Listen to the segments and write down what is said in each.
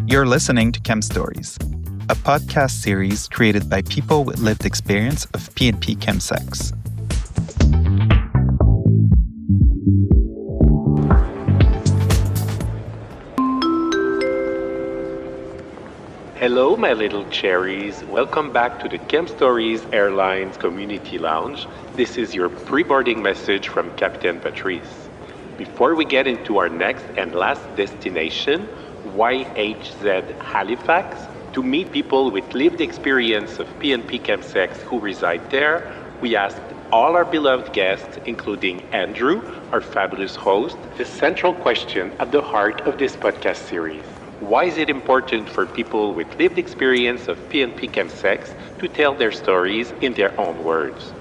You're listening to Chemstories, a podcast series created by people with lived experience of P&P chemsex. Hello, my little cherries. Welcome back to the Chemstories Airlines Community Lounge. This is your pre-boarding message from Captain Patrice. Before we get into our next and last destination, YHZ Halifax, to meet people with lived experience of P&P chemsex who reside there, we asked all our beloved guests, including Andrew, our fabulous host, the central question at the heart of this podcast series. Why is it important for people with lived experience of P&P chemsex to tell their stories in their own words?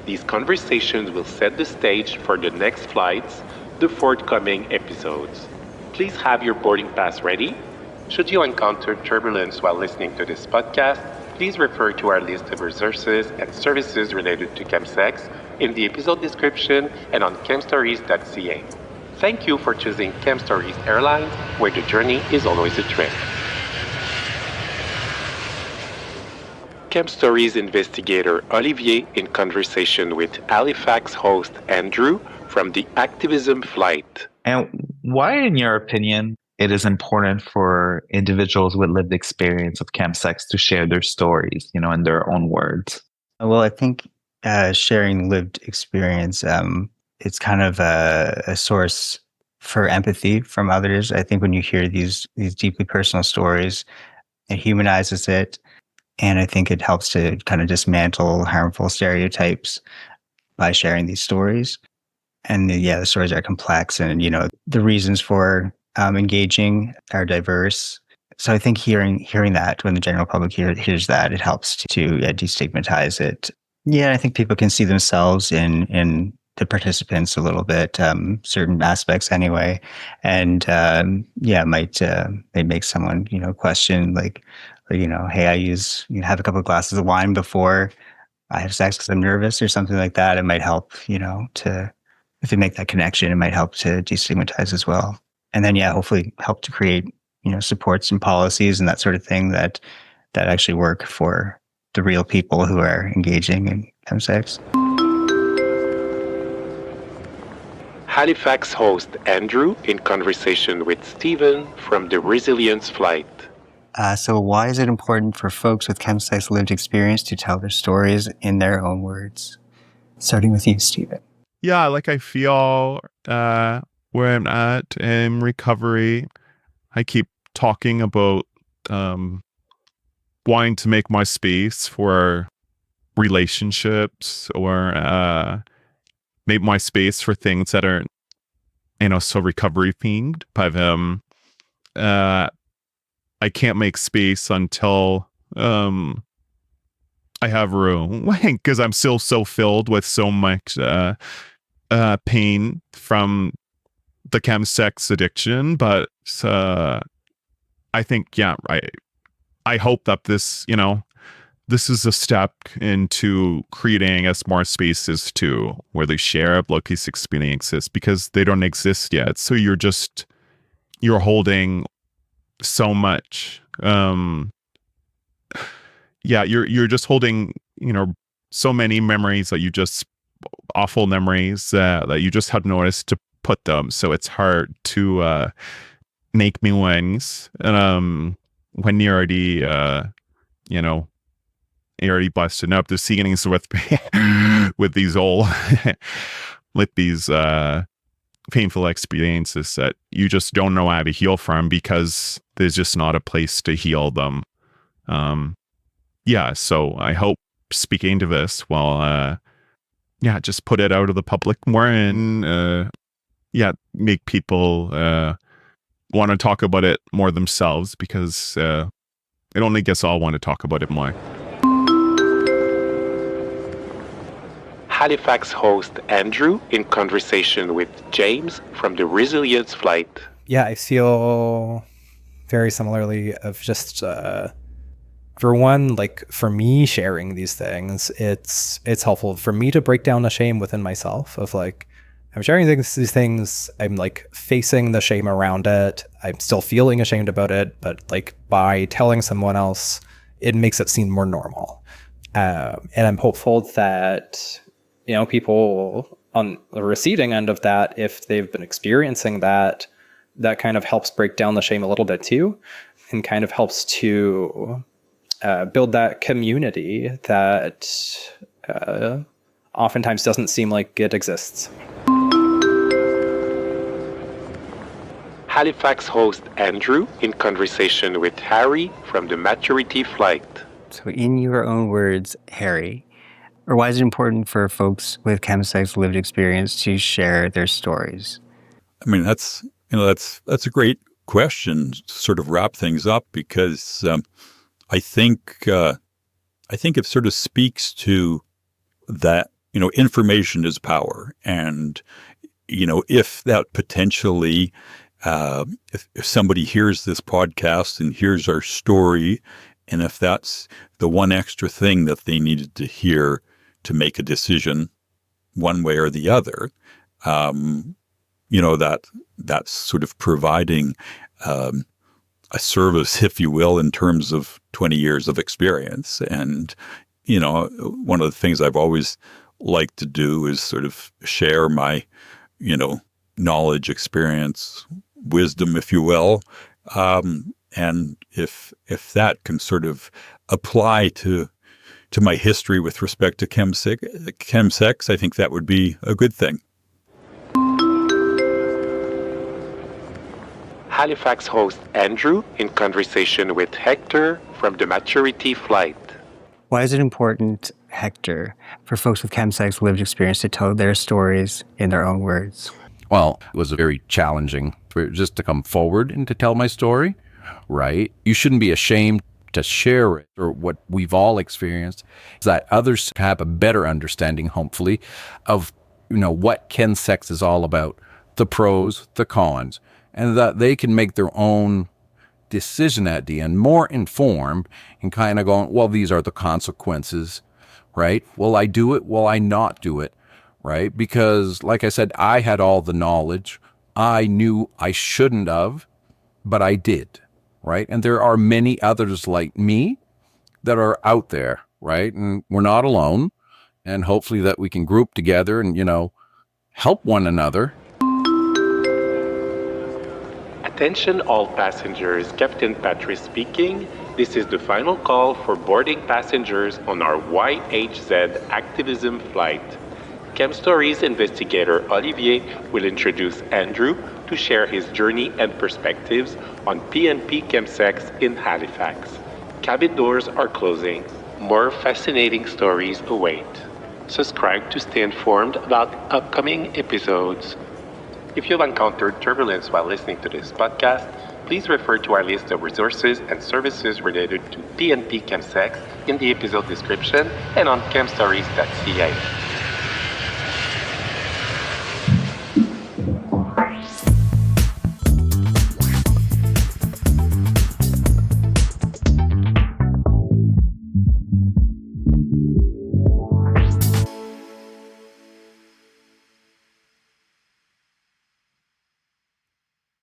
These conversations will set the stage for the next flights, the forthcoming episodes. Please have your boarding pass ready. Should you encounter turbulence while listening to this podcast, please refer to our list of resources and services related to chemsex in the episode description and on chemstories.ca. Thank you for choosing Chemstories Airlines, where the journey is always a trip. Chemstories investigator Olivier in conversation with Halifax host Andrew from the Activism Flight. And why, in your opinion, it is important for individuals with lived experience of chemsex to share their stories, in their own words? Well, I think sharing lived experience, it's kind of a source for empathy from others. I think when you hear these deeply personal stories, it humanizes it. And I think it helps to kind of dismantle harmful stereotypes by sharing these stories. And the stories are complex, and the reasons for engaging are diverse. So I think hearing that, when the general public hears that, it helps to destigmatize it. Yeah, I think people can see themselves in the participants a little bit, certain aspects anyway, and may make someone question like hey, I have a couple of glasses of wine before I have sex because I'm nervous or something like that. It might help if you make that connection, it might help to destigmatize as well. And then, hopefully help to create, supports and policies and that sort of thing that actually work for the real people who are engaging in chemsex. Halifax host Andrew in conversation with Stephen from the Resilience Flight. So why is it important for folks with chemsex lived experience to tell their stories in their own words? Starting with you, Stephen. Yeah, I feel where I'm at in recovery, I keep talking about wanting to make my space for relationships or make my space for things that are, so recovery themed. But I can't make space until I have room, because I'm still so filled with so much pain from the chemsex addiction. But I think, I hope that this is a step into creating us more spaces too, where they share these experiences, because they don't exist yet. So you're holding so much. You're just holding, so many memories that awful memories that you just had noticed to put them. So it's hard to make new ones. When you're already, you're already busting up the ceilings with with these painful experiences that you just don't know how to heal from, because there's just not a place to heal them. So I hope speaking to this will just put it out of the public more, and make people want to talk about it more themselves, because it only gets all want to talk about it more. Halifax host Andrew in conversation with James from the Resilience Flight. Yeah, I feel very similarly of just for one, for me sharing these things, it's helpful for me to break down the shame within myself of I'm sharing these things. I'm like facing the shame around it. I'm still feeling ashamed about it, but like by telling someone else, it makes it seem more normal. And I'm hopeful that, people on the receiving end of that, if they've been experiencing that, that kind of helps break down the shame a little bit too, and kind of helps to build that community that oftentimes doesn't seem like it exists. Halifax host Andrew in conversation with Harry from the Maturity Flight. So in your own words, Harry, or why is it important for folks with chemsex lived experience to share their stories? I mean, that's a great question to sort of wrap things up, because I think it sort of speaks to that, information is power. And, if that potentially, if somebody hears this podcast and hears our story, and if that's the one extra thing that they needed to hear to make a decision one way or the other, that's sort of providing a service, if you will, in terms of 20 years of experience. And, one of the things I've always liked to do is sort of share my, knowledge, experience, wisdom, if you will. And if that can sort of apply to my history with respect to chemsex, I think that would be a good thing. Halifax host Andrew in conversation with Hector from the Maturity Flight. Why is it important, Hector, for folks with chemsex lived experience to tell their stories in their own words? Well, it was very challenging just to come forward and to tell my story, right? You shouldn't be ashamed to share it, or what we've all experienced is that others have a better understanding, hopefully, of, what chemsex is all about, the pros, the cons, and that they can make their own decision at the end, more informed, and kind of going, well, these are the consequences, right? Will I do it? Will I not do it? Right? Because, like I said, I had all the knowledge. I knew I shouldn't have, but I did, right? And there are many others like me that are out there, right? And we're not alone. And hopefully that we can group together and, help one another. Attention all passengers, Captain Patrice speaking. This is the final call for boarding passengers on our YHZ activism flight. Chemstories investigator Olivier will introduce Andrew to share his journey and perspectives on PNP chemsex in Halifax. Cabin doors are closing. More fascinating stories await. Subscribe to stay informed about upcoming episodes. If you've encountered turbulence while listening to this podcast, please refer to our list of resources and services related to PNP chemsex in the episode description and on chemstories.ca.